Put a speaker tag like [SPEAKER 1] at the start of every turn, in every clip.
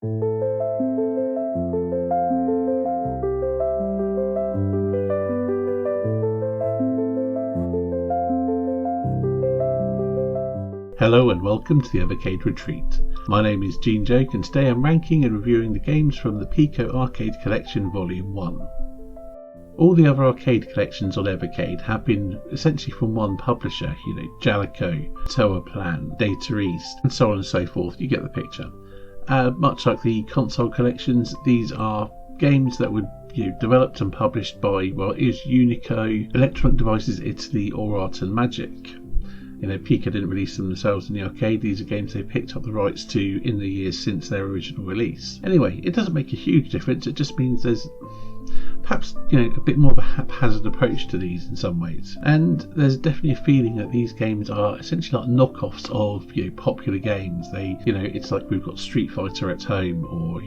[SPEAKER 1] Hello and welcome to the Evercade Retreat. My name is Gene Joke and today I'm ranking and reviewing the games from the Piko Arcade Collection Volume 1. All the other arcade collections on Evercade have been essentially from one publisher, Jalico, Toa Plan, Data East, and so on and so forth. You get the picture. Much like the console collections, these are games that were developed and published by, Unico, Electronic Devices Italy, or Art and Magic. Piko didn't release them themselves in the arcade. These are games they picked up the rights to in the years since their original release. Anyway, it doesn't make a huge difference. It just means there's perhaps a bit more of a haphazard approach to these in some ways. And there's definitely a feeling that these games are essentially like knockoffs of popular games. It's like we've got Street Fighter at home, or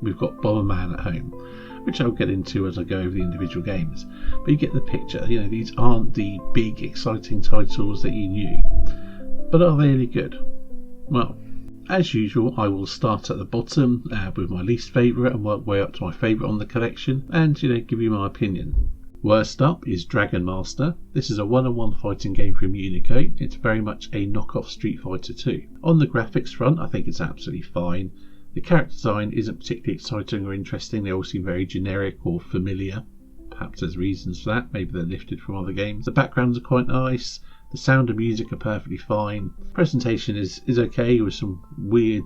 [SPEAKER 1] we've got Bomberman at home, which I'll get into as I go over the individual games. But you get the picture. These aren't the big, exciting titles that you knew. But are they any good? Well, as usual, I will start at the bottom with my least favourite and work way up to my favourite on the collection and, give you my opinion. Worst up is Dragon Master. This is a one-on-one fighting game from Unico. It's very much a knockoff Street Fighter 2. On the graphics front, I think it's absolutely fine. The character design isn't particularly exciting or interesting. They all seem very generic or familiar. Perhaps there's reasons for that. Maybe they're lifted from other games. The backgrounds are quite nice. The sound and music are perfectly fine. Presentation is okay, with some weird,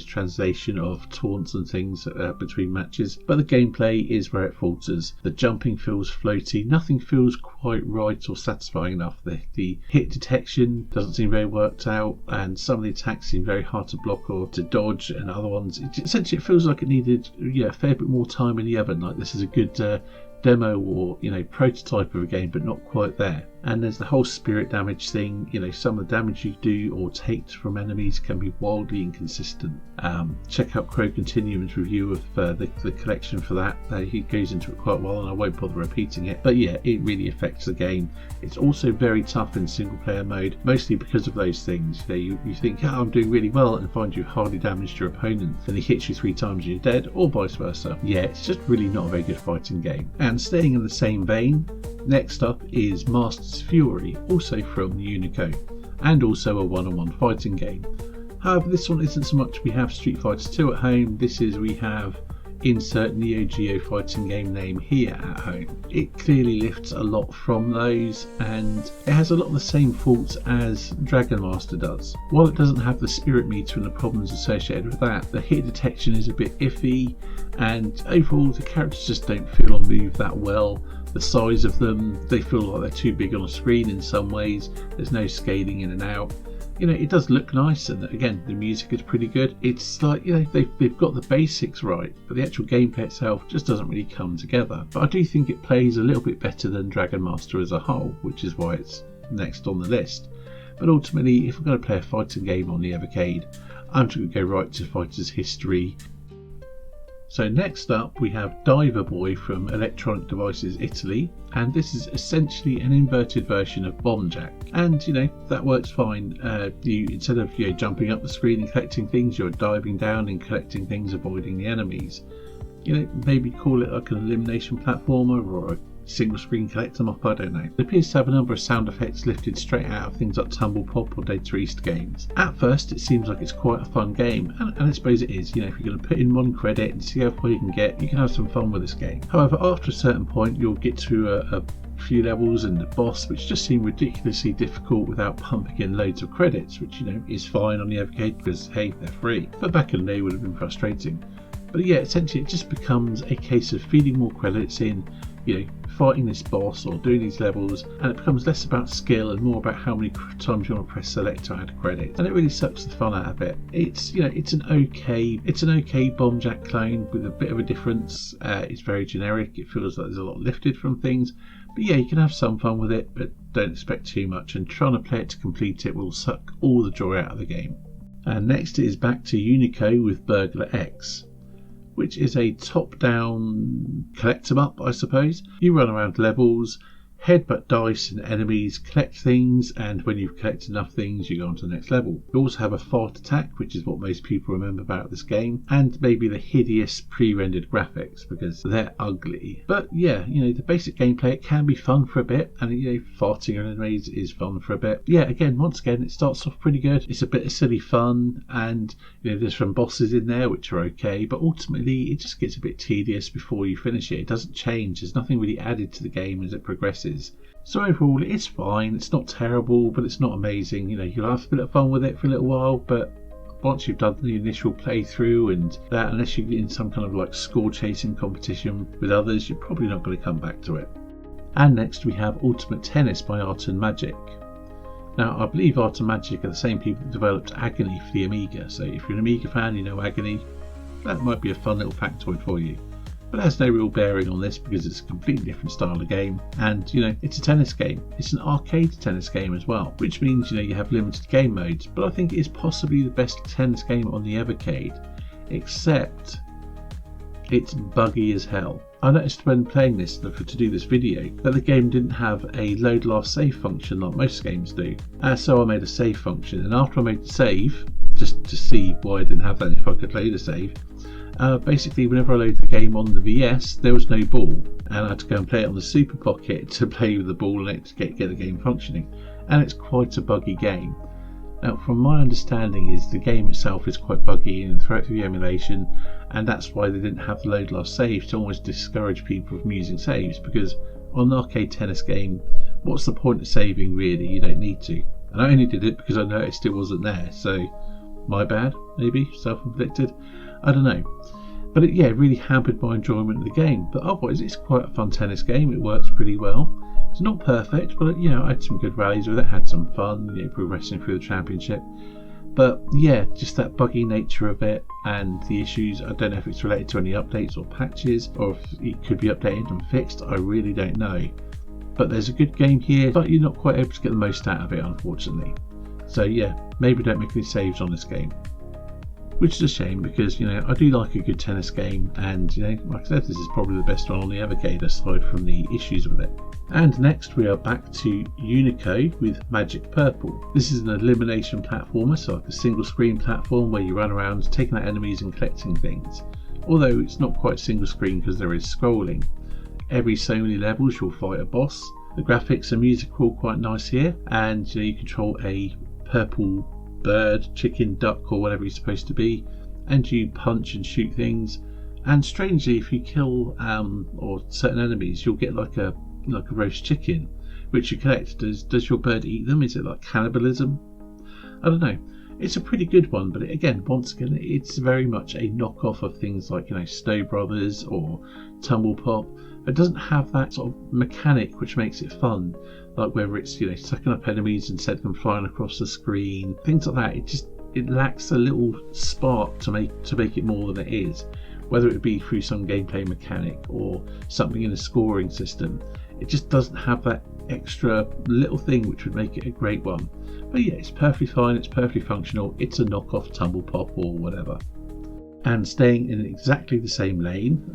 [SPEAKER 1] translation of taunts and things between matches. But the gameplay is where it falters. The jumping feels floaty. Nothing feels quite right or satisfying enough. The hit detection doesn't seem very worked out, and some of the attacks seem very hard to block or to dodge, and other ones, essentially it feels like it needed a fair bit more time in the oven. Like this is a good demo or prototype of a game, but not quite there. And there's the whole spirit damage thing. Some of the damage you do or take from enemies can be wildly inconsistent. Check out Crow Continuum's review of the collection for that. He goes into it quite well, and I won't bother repeating it. But yeah, it really affects the game. It's also very tough in single player mode, mostly because of those things. You think, I'm doing really well, and find you've hardly damaged your opponent, then he hits you 3 times and you're dead, or vice versa. Yeah, it's just really not a very good fighting game. And staying in the same vein, next up is Master's Fury, also from Unico, and also a one-on-one fighting game. However, this one isn't so much we have Street Fighter 2 at home. This is we have insert Neo Geo fighting game name here at home. It clearly lifts a lot from those, and it has a lot of the same faults as Dragon Master does. While it doesn't have the spirit meter and the problems associated with that, the hit detection is a bit iffy, and overall the characters just don't feel or move that well. The size of them, they feel like they're too big on a screen in some ways. There's no scaling in and out. It does look nice, and again, the music is pretty good. It's like, they've got the basics right, but the actual gameplay itself just doesn't really come together. But I do think it plays a little bit better than Dragon Master as a whole, which is why it's next on the list. But ultimately, if I'm going to play a fighting game on the Evercade, I'm just going to go right to Fighter's History. So next up we have Diver Boy from Electronic Devices Italy, and this is essentially an inverted version of Bomb Jack. And that works fine. You, instead of jumping up the screen and collecting things, you're diving down and collecting things, avoiding the enemies. Maybe call it like an elimination platformer or a single screen collect 'em up, I don't know. It appears to have a number of sound effects lifted straight out of things like Tumble Pop or Data East games. At first it seems like it's quite a fun game, and I suppose it is. If you're going to put in 1 credit and see how far you can get, you can have some fun with this game. However, after a certain point you'll get to a few levels and the boss which just seem ridiculously difficult without pumping in loads of credits, which is fine on the Evercade because hey, they're free, but back in the day would have been frustrating. But yeah, essentially it just becomes a case of feeding more credits in, fighting this boss or doing these levels, and it becomes less about skill and more about how many times you want to press select to add credit, and it really sucks the fun out of it. It's it's an okay Bomb Jack clone with a bit of a difference. It's very generic. It feels like there's a lot lifted from things, but yeah, you can have some fun with it, but don't expect too much, and trying to play it to complete it will suck all the joy out of the game. And next it is back to Unico with Burglar X, which is a top-down collect 'em up, I suppose. You run around levels, headbutt dice and enemies, collect things, and when you've collected enough things, you go on to the next level. You also have a fart attack, which is what most people remember about this game, and maybe the hideous pre-rendered graphics, because they're ugly. But yeah, the basic gameplay, it can be fun for a bit, and farting on enemies is fun for a bit. Yeah, once again, it starts off pretty good. It's a bit of silly fun, and there's some bosses in there which are okay, but ultimately it just gets a bit tedious before you finish it. It doesn't change. There's nothing really added to the game as it progresses. So overall, it's fine. It's not terrible, but it's not amazing. You'll have a bit of fun with it for a little while, but once you've done the initial playthrough and that, unless you're in some kind of like score chasing competition with others, you're probably not going to come back to it. And next we have Ultimate Tennis by Art and Magic. Now, I believe Art and Magic are the same people that developed Agony for the Amiga, so if you're an Amiga fan, you know Agony. That might be a fun little factoid for you. But it has no real bearing on this because it's a completely different style of game, and it's a tennis game. It's an arcade tennis game as well, which means you have limited game modes, but I think it is possibly the best tennis game on the Evercade, except it's buggy as hell. I noticed when playing this to do this video that the game didn't have a load last save function like most games do, so I made a save function, and after I made the save, just to see why I didn't have that if I could play the save, basically whenever I loaded the game on the VS there was no ball, and I had to go and play it on the Super Pocket to play with the ball and to get the game functioning, and it's quite a buggy game. Now, from my understanding is the game itself is quite buggy and throughout the emulation, and that's why they didn't have the load last save, to almost discourage people from using saves, because on an arcade tennis game, what's the point of saving really? You don't need to. And I only did it because I noticed it wasn't there, so my bad, maybe, self-inflicted, I don't know. But it really hampered my enjoyment of the game. But otherwise, it's quite a fun tennis game. It works pretty well. It's not perfect, but I had some good rallies with it, had some fun, progressing through the championship. But yeah, just that buggy nature of it and the issues. I don't know if it's related to any updates or patches, or if it could be updated and fixed. I really don't know. But there's a good game here, but you're not quite able to get the most out of it, unfortunately. So yeah, maybe don't make any saves on this game, which is a shame because I do like a good tennis game, and like I said, this is probably the best one on the Evercade aside from the issues with it. And next we are back to Unico with Magic Purple. This is an elimination platformer, so like a single screen platform where you run around taking out enemies and collecting things, although it's not quite single screen because there is scrolling. Every so many levels you'll fight a boss. The graphics and music are all quite nice here, and you control a purple bird, chicken, duck, or whatever you're supposed to be, and you punch and shoot things. And strangely, if you kill or certain enemies, you'll get like a roast chicken, which you collect. Does your bird eat them? Is it like cannibalism? I don't know. It's a pretty good one, but once again, it's very much a knockoff of things like Snow Brothers or Tumble Pop. It doesn't have that sort of mechanic which makes it fun, like whether it's sucking up enemies and setting them flying across the screen, things like that. It lacks a little spark to make it more than it is, whether it be through some gameplay mechanic or something in a scoring system. It just doesn't have that extra little thing which would make it a great one. But yeah, it's perfectly fine, it's perfectly functional, it's a knockoff Tumble Pop or whatever. And staying in exactly the same lane,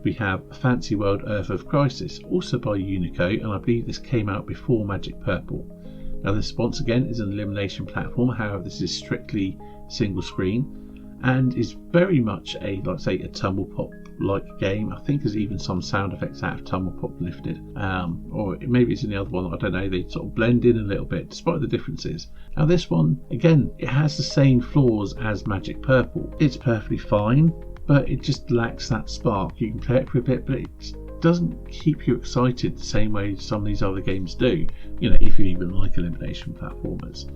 [SPEAKER 1] we have Fancy World Earth of Crisis, also by Unico, and I believe this came out before Magic Purple. Now this once again is an elimination platform, however this is strictly single screen, and is very much a Tumble Pop like game. I think there's even some sound effects out of Tumble Pop lifted, or maybe it's in the other one, I don't know. They sort of blend in a little bit despite the differences. Now this one, again, it has the same flaws as Magic Purple. It's perfectly fine, but it just lacks that spark. You can play it for a bit, but it doesn't keep you excited the same way some of these other games do, if you even like elimination platformers.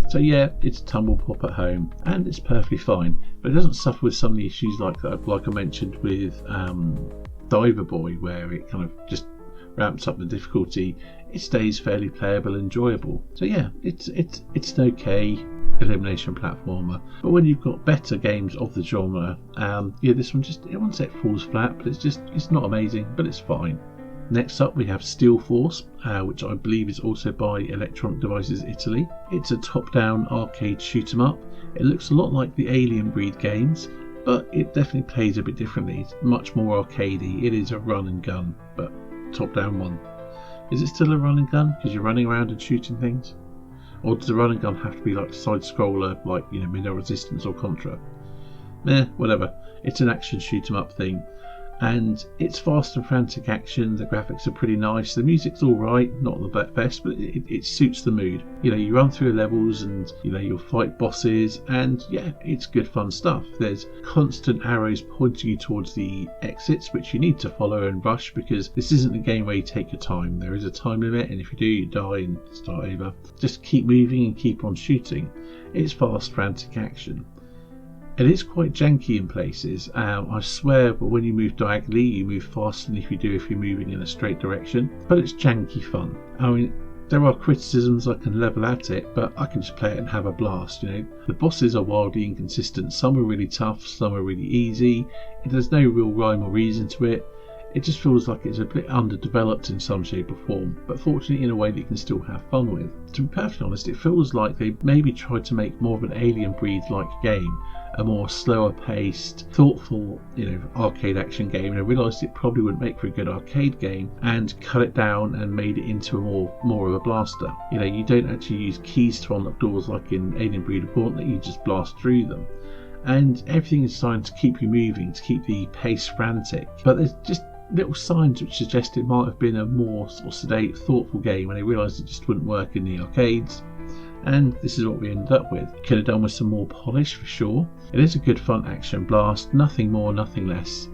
[SPEAKER 1] So yeah, it's Tumble Pop at home, and it's perfectly fine, but it doesn't suffer with some of the issues like I mentioned with Diver Boy, where it kind of just ramps up the difficulty. It stays fairly playable and enjoyable. So yeah, it's an okay elimination platformer, but when you've got better games of the genre, this one I won't say it falls flat, but it's not amazing, but it's fine. Next up we have Steel Force, which I believe is also by Electronic Devices Italy. It's a top-down arcade shoot-'em-up. It looks a lot like the Alien Breed games, but it definitely plays a bit differently. It's much more arcadey. It is a run and gun, but top-down one. Is it still a run and gun because you're running around and shooting things? Or does the run and gun have to be like a side scroller like, you know, Middle Resistance or Contra? Whatever. It's an action shoot 'em up thing. And it's fast and frantic action. The graphics are pretty nice. The music's alright, not the best, but it suits the mood. You know, you run through levels and, you know, you'll fight bosses, and yeah, it's good fun stuff. There's constant arrows pointing you towards the exits, which you need to follow and rush, because this isn't a game where you take your time. There is a time limit, and if you do, you die and start over. Just keep moving and keep on shooting. It's fast, frantic action. It is quite janky in places, I swear, but when you move diagonally you move faster than if you're moving in a straight direction, but it's janky fun. I mean, there are criticisms I can level at it, but I can just play it and have a blast, you know. The bosses are wildly inconsistent. Some are really tough, some are really easy. There's no real rhyme or reason to it. It just feels like it's a bit underdeveloped in some shape or form, but fortunately in a way that you can still have fun with. To be perfectly honest, it feels like they maybe tried to make more of an Alien Breed-like game, a more slower paced, thoughtful, you know, arcade action game, and I realised it probably wouldn't make for a good arcade game, and cut it down and made it into a more of a blaster. You know, you don't actually use keys to unlock doors like in Alien Breed or Gauntlet, you just blast through them. And everything is designed to keep you moving, to keep the pace frantic, but there's just little signs which suggest it might have been a more sort of sedate, thoughtful game, and I realised it just wouldn't work in the arcades. And this is what we ended up with. Could have done with some more polish for sure. It is a good fun action blast, nothing more, nothing less.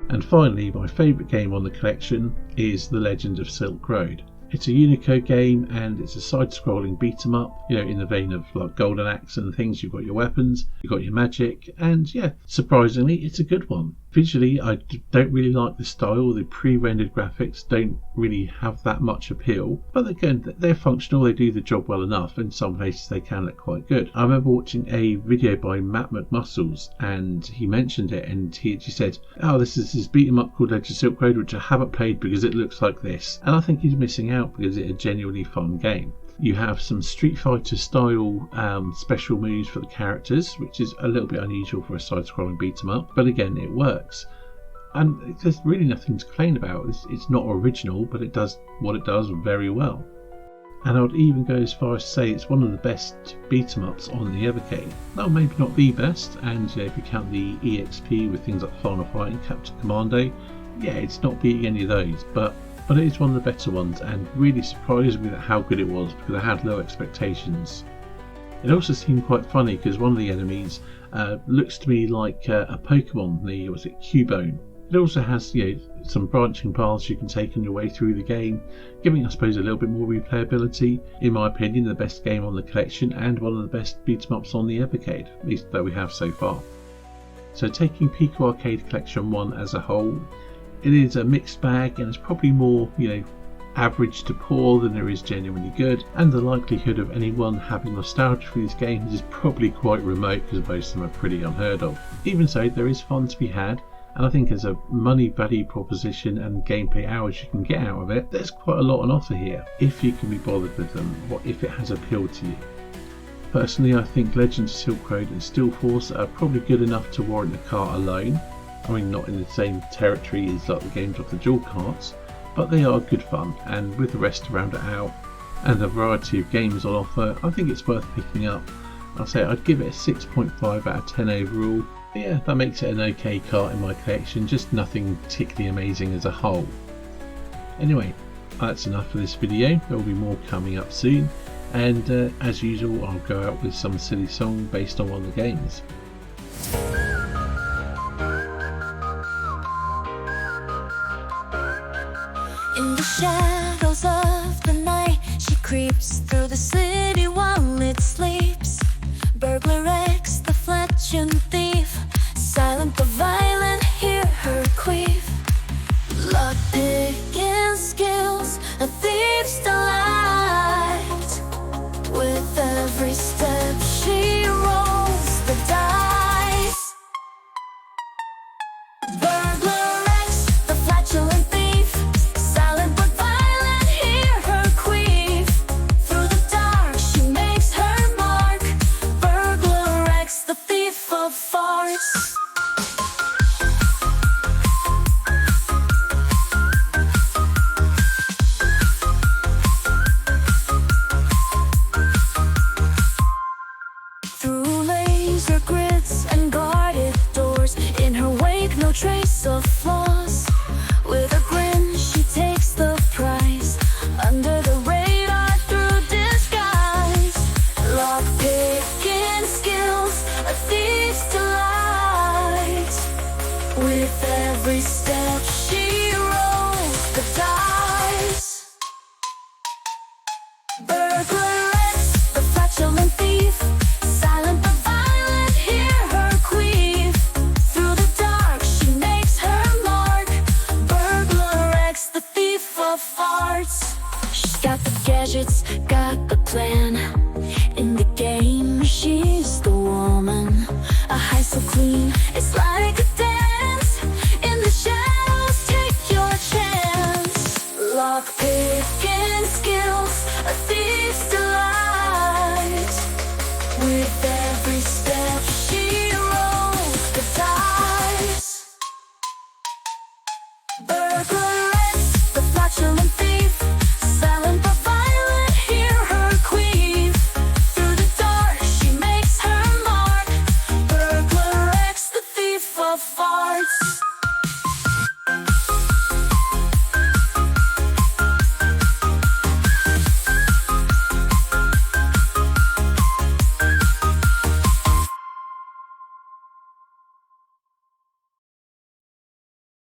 [SPEAKER 1] And finally, my favourite game on the collection is The Legend of Silk Road. It's a Unicode game, and it's a side-scrolling beat-em-up, you know, in the vein of like Golden Axe and things. You've got your weapons, you've got your magic, and yeah, surprisingly, it's a good one. Visually, I don't really like the style. The pre-rendered graphics don't really have that much appeal, but again, they're functional, they do the job well enough. In some places they can look quite good. I remember watching a video by Matt McMuscles, and he mentioned it, and he said, oh, this is this beat 'em up called Legend of Silk Road, which I haven't played because it looks like this. And I think he's missing out, because it's a genuinely fun game. You have some Street Fighter style special moves for the characters, which is a little bit unusual for a side-scrolling beat-em-up, but again, it works. And there's really nothing to complain about. It's not original, but it does what it does very well. And I would even go as far as to say it's one of the best beat-em-ups on the Evercade. No, maybe not the best, and if you count the EXP with things like Final Fight and Captain Commando, yeah, it's not beating any of those, but it is one of the better ones, and really surprised me at how good it was, because I had low expectations. It also seemed quite funny because one of the enemies looks to me like a Pokemon, was it Cubone? It also has, you know, some branching paths you can take on your way through the game, giving I suppose a little bit more replayability. In my opinion, the best game on the collection and one of the best beat-em-ups on the Evercade, at least that we have so far. So taking Piko Arcade Collection 1 as a whole, it is a mixed bag, and it's probably more, you know, average to poor than there is genuinely good, and the likelihood of anyone having nostalgia for these games is probably quite remote, because most of them are pretty unheard of. Even so, there is fun to be had, and I think as a money value proposition and gameplay hours you can get out of it, there's quite a lot on offer here, if you can be bothered with them, or if it has appealed to you. Personally, I think Legend of Silk Road and Steel Force are probably good enough to warrant the cart alone. I mean, not in the same territory as like the games off the dual carts, but they are good fun, and with the rest to round it out and the variety of games on offer, I think it's worth picking up. I'll say I'd give it a 6.5 out of 10 overall. But yeah, that makes it an okay cart in my collection, just nothing particularly amazing as a whole. Anyway, that's enough for this video. There will be more coming up soon, and as usual I'll go out with some silly song based on one of the games.
[SPEAKER 2] In the shadows of the night, she creeps through the city while it sleeps. Burglar X, the fletching thief, silent but violent, hear her queef. Lock-picking skills, a thief's delight. With every step she rolls the dice. Burglar X, the flatulent thief, silent but violent, hear her queef. Through the dark she makes her mark. Burglar X, the thief of farce. no trace of flaws. With a grin, she takes the prize. Under the radar through disguise. Lock-picking skills, a thief's delight. With every step she rolls the dice. Burglaress, the flatulent thief, silent but violent, hear her queef. Through the dark she makes her mark. Burglaress, the thief of farts. She's got the gadgets, got the plan. In the game she's the woman. A high so clean, it's like a dance. In the shadows, take your chance. Lock-picking skills, a thief's delight. With every step she rolls the dice. Burglaress, the flatulent thief, silent but violent, hear her queef. Through the dark she makes her mark. Burglaress, the thief of farts.